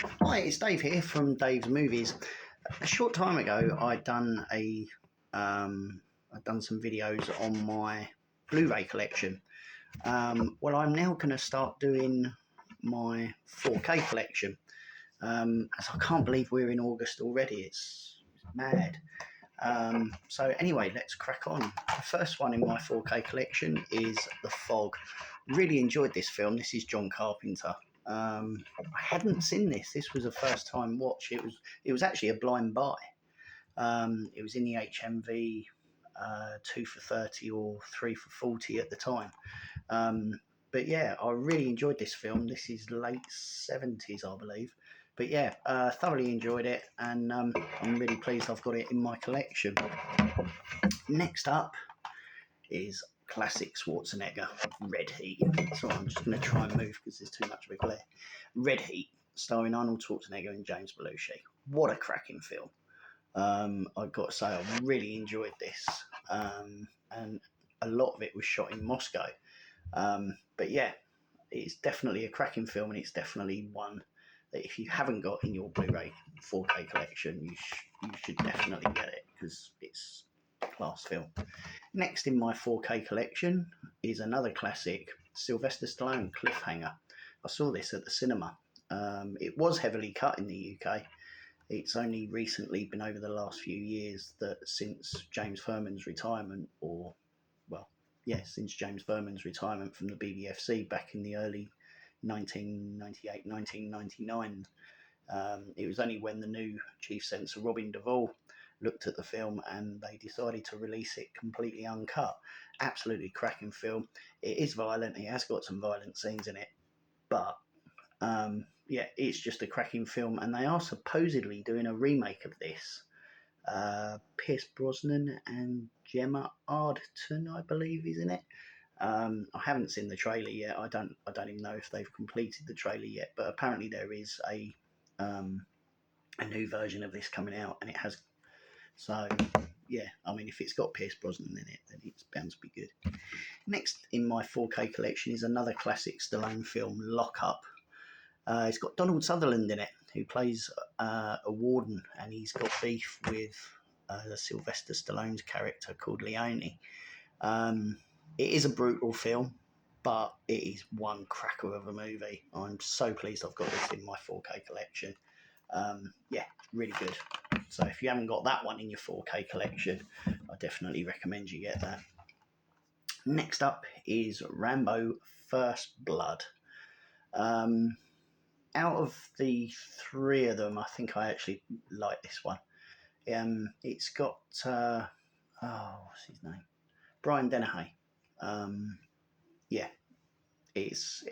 Hi, it's Dave here from Dave's Movies. A short time ago, I'd done some videos on my Blu-ray collection. Well, I'm now going to start doing my 4K collection. As I can't believe we're in August already. It's mad. So anyway, let's crack on. The first one in my 4K collection is The Fog. Really enjoyed this film. This is John Carpenter. I hadn't seen this. This was a first time watch. It was actually a blind buy. It was in the HMV 2 for 30 or 3 for 40 at the time. But yeah, I really enjoyed this film. This is late 70s, I believe. But yeah, thoroughly enjoyed it, and I'm really pleased I've got it in my collection. Next up is classic Schwarzenegger, Red Heat. So I'm just going to try and move because there's too much of a glare. Red Heat, starring Arnold Schwarzenegger and James Belushi. What a cracking film. I've got to say, I really enjoyed this. And a lot of it was shot in Moscow. But yeah, it's definitely a cracking film, and it's definitely one that if you haven't got in your Blu-ray 4K collection, you should definitely get it because it's a class film. Next in my 4K collection is another classic, Sylvester Stallone, Cliffhanger. I saw this at the cinema. It was heavily cut in the UK. It's only recently been over the last few years that since James Furman's retirement, since James Furman's retirement from the BBFC back in the early 1998, 1999, it was only when the new chief censor, Robin Duvall, looked at the film and they decided to release it completely uncut. Absolutely cracking film. It is violent. It has got some violent scenes in it, but yeah, it's just a cracking film, and they are supposedly doing a remake of this. Pierce Brosnan and Gemma Arterton, I believe, is in it. I haven't seen the trailer yet. I don't even know if they've completed the trailer yet. But apparently there is a new version of this coming out, and it has. So yeah, I mean, if it's got Pierce Brosnan in it, then it's bound to be good. Next in my 4K collection is another classic Stallone film, Lock Up. It's got Donald Sutherland in it, who plays a warden, and he's got beef with Sylvester Stallone's character called Leone. It is a brutal film, but it is one cracker of a movie. I'm so pleased I've got this in my 4K collection. Yeah, really good. So if you haven't got that one in your 4K collection, I definitely recommend you get that. Next up is Rambo First Blood. Out of the three of them, I think I actually like this one. It's got what's his name? Brian Dennehy. Yeah, it's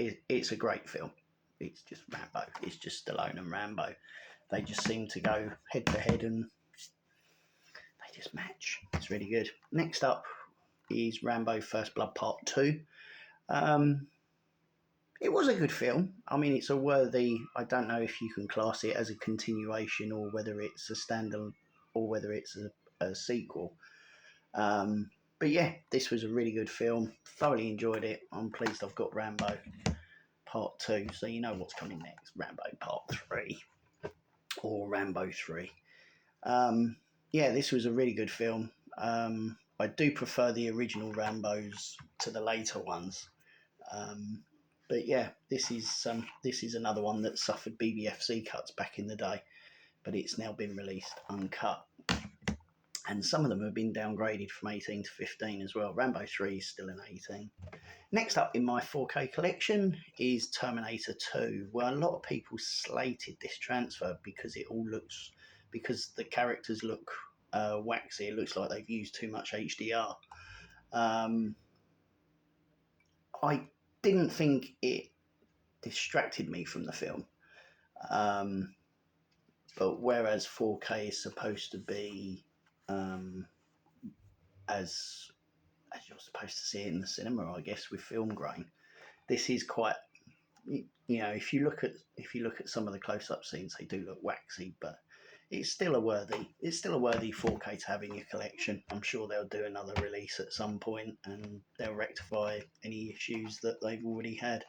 a great film. It's just Rambo. It's just Stallone and Rambo. They just seem to go head to head, and they just match. It's really good. Next up is Rambo First Blood Part 2. It was a good film. I mean, it's a worthy. I don't know if you can class it as a continuation or whether it's a standalone or whether it's a sequel. But yeah, this was a really good film. Thoroughly enjoyed it. I'm pleased I've got Rambo Part 2, so you know what's coming next. Rambo Part 3 or Rambo 3. Yeah, this was a really good film. I do prefer the original Rambos to the later ones. But yeah, this is another one that suffered BBFC cuts back in the day, but it's now been released uncut. And some of them have been downgraded from 18 to 15 as well. Rambo 3 is still an 18. Next up in my 4K collection is Terminator 2. Well, a lot of people slated this transfer because the characters look waxy. It looks like they've used too much HDR. I didn't think it distracted me from the film. But whereas 4K is supposed to be as you're supposed to see it in the cinema, I guess, with film grain, this is quite. If you look at some of the close-up scenes, they do look waxy, but it's still a worthy 4K to have in your collection. I'm sure they'll do another release at some point, and they'll rectify any issues that they've already had.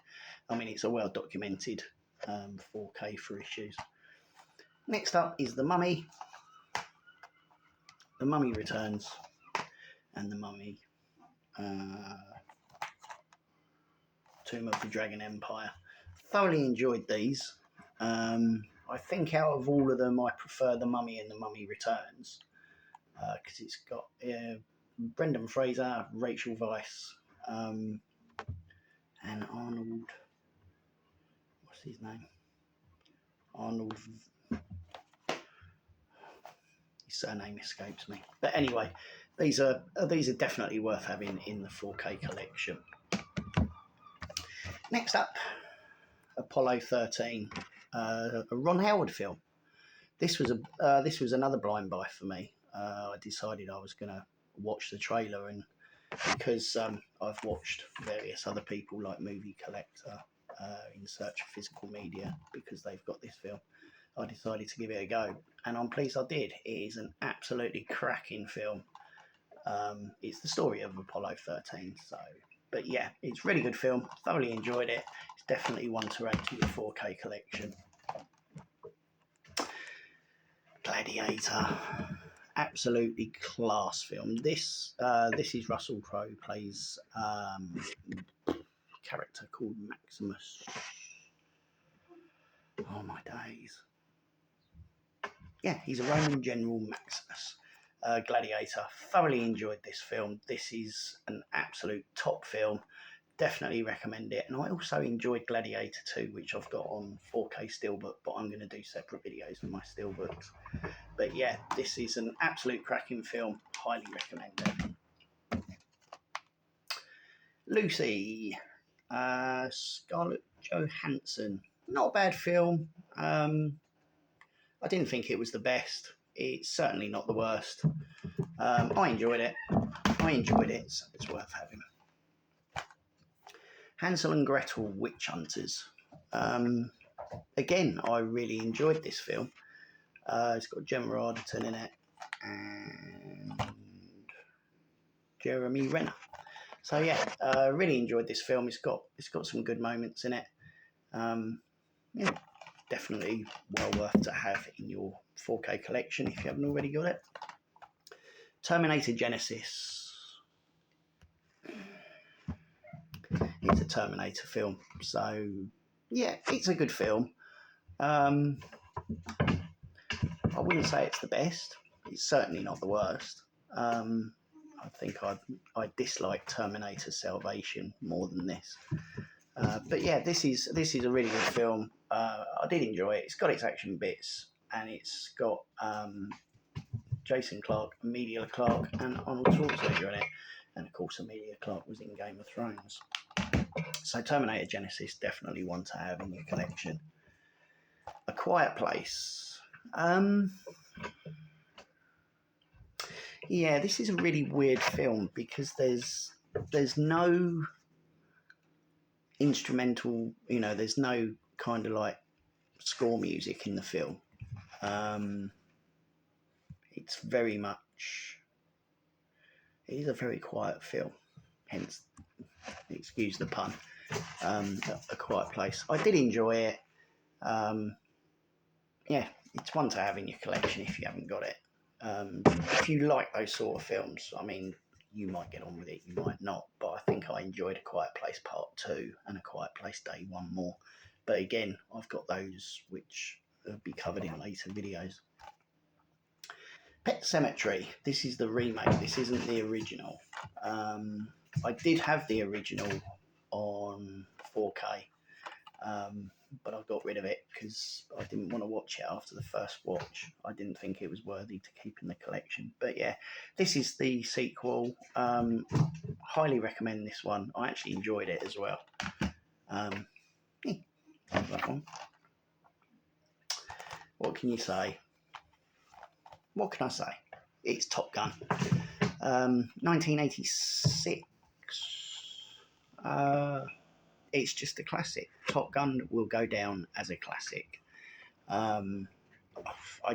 I mean, it's a well documented 4K for issues. Next up is The Mummy. The Mummy Returns and The Mummy Tomb of the Dragon Empire. Thoroughly enjoyed these. I think out of all of them, I prefer The Mummy and The Mummy Returns because it's got Brendan Fraser, Rachel Weisz, and Arnold. What's his name? Arnold. His surname escapes me. But anyway, these are definitely worth having in the 4K collection. Next up, Apollo 13, a Ron Howard film. This was another blind buy for me. I decided I was going to watch the trailer, and because I've watched various other people like Movie Collector in search of physical media because they've got this film, I decided to give it a go, and I'm pleased I did. It is an absolutely cracking film. It's the story of Apollo 13, but yeah, it's a really good film. Thoroughly enjoyed it. It's definitely one to add to your 4K collection. Gladiator, absolutely class film. This is Russell Crowe plays a character called Maximus. Oh my days! Yeah, he's a Roman general, Maximus. Gladiator. Thoroughly enjoyed this film. This is an absolute top film. Definitely recommend it. And I also enjoyed Gladiator 2, which I've got on 4K Steelbook, but I'm going to do separate videos of my Steelbooks. But yeah, this is an absolute cracking film. Highly recommend it. Lucy. Scarlett Johansson. Not a bad film. I didn't think it was the best. It's certainly not the worst. I enjoyed it. So it's worth having. Hansel and Gretel, Witch Hunters. Again, I really enjoyed this film. It's got Gemma Arterton in it and Jeremy Renner. So yeah, really enjoyed this film. It's got some good moments in it. Yeah, definitely well worth to have in your 4K collection if you haven't already got it. Terminator Genisys. It's a Terminator film, so yeah, it's a good film. I wouldn't say it's the best. It's certainly not the worst. I think I dislike Terminator Salvation more than this. But yeah, this is a really good film. I did enjoy it. It's got its action bits, and it's got Jason Clarke, Emilia Clarke, and Arnold Schwarzenegger in it. And of course, Emilia Clarke was in Game of Thrones. So Terminator Genisys, definitely one to have in your collection. A Quiet Place. Yeah, this is a really weird film because there's no instrumental, there's no kind of like score music in the film. It's very much, it is a very quiet film, hence, excuse the pun, A Quiet Place. I did enjoy it. Yeah, it's one to have in your collection if you haven't got it. If you like those sort of films, I mean, you might get on with it, you might not, but I think I enjoyed A Quiet Place Part 2 and A Quiet Place Day 1 more. But again, I've got those which will be covered in later videos. Pet Sematary. This is the remake. This isn't the original. I did have the original on 4K, but I got rid of it because I didn't want to watch it after the first watch. I didn't think it was worthy to keep in the collection. But yeah, this is the sequel. Highly recommend this one. I actually enjoyed it as well. Yeah, that one. What can you say? What can I say? It's Top Gun. 1986. It's just a classic. Top Gun will go down as a classic. I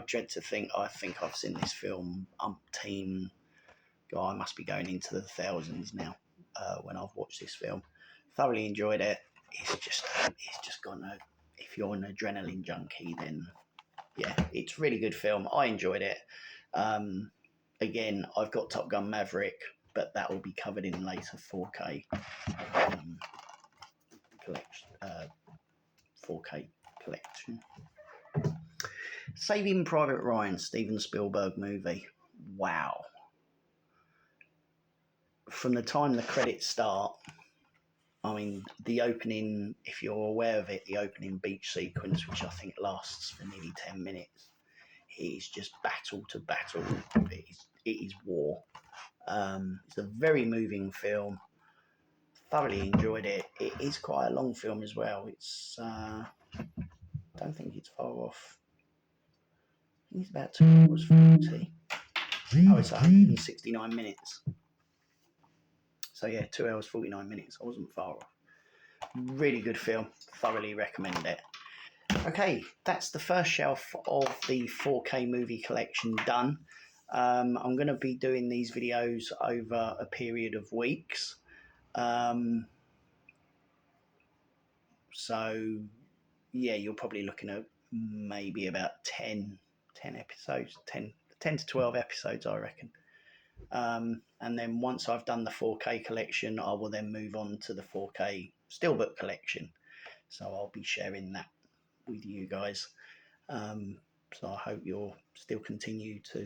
dread to think. I think I've seen this film umpteen. God, I must be going into the thousands now. When I've watched this film, thoroughly enjoyed it. It's just got no. If if you're an adrenaline junkie, then yeah, it's a really good film. I enjoyed it. Again, I've got Top Gun Maverick, but that will be covered in later 4K collection. 4K collection. Saving Private Ryan, Steven Spielberg movie. Wow. From the time the credits start, I mean, the opening, if you're aware of it, the opening beach sequence, which I think lasts for nearly 10 minutes, it is just battle to battle. It is war. It's a very moving film. Thoroughly enjoyed it. It is quite a long film as well. It's I don't think it's far off. I think it's about 2 hours 40. Oh, it's 169 minutes. So yeah, 2 hours 49 minutes. I wasn't far off. Really good film. Thoroughly recommend it. Okay, that's the first shelf of the 4K movie collection done. I'm going to be doing these videos over a period of weeks. So yeah, you're probably looking at maybe about 10 episodes, 10 to 12 episodes, I reckon. And then once I've done the 4K collection, I will then move on to the 4K Steelbook collection. So I'll be sharing that with you guys. So I hope you'll still continue to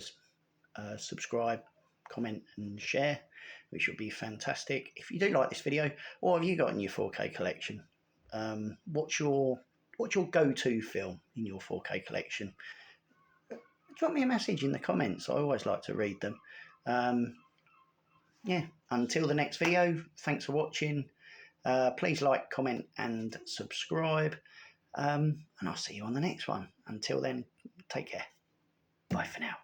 subscribe, comment and share, which would be fantastic. If you do like this video, what have you got in your 4K collection? What's your go-to film in your 4K collection? Drop me a message in the comments. I always like to read them. Yeah, until the next video, thanks for watching. Please like, comment and subscribe. And I'll see you on the next one. Until then, take care. Bye for now.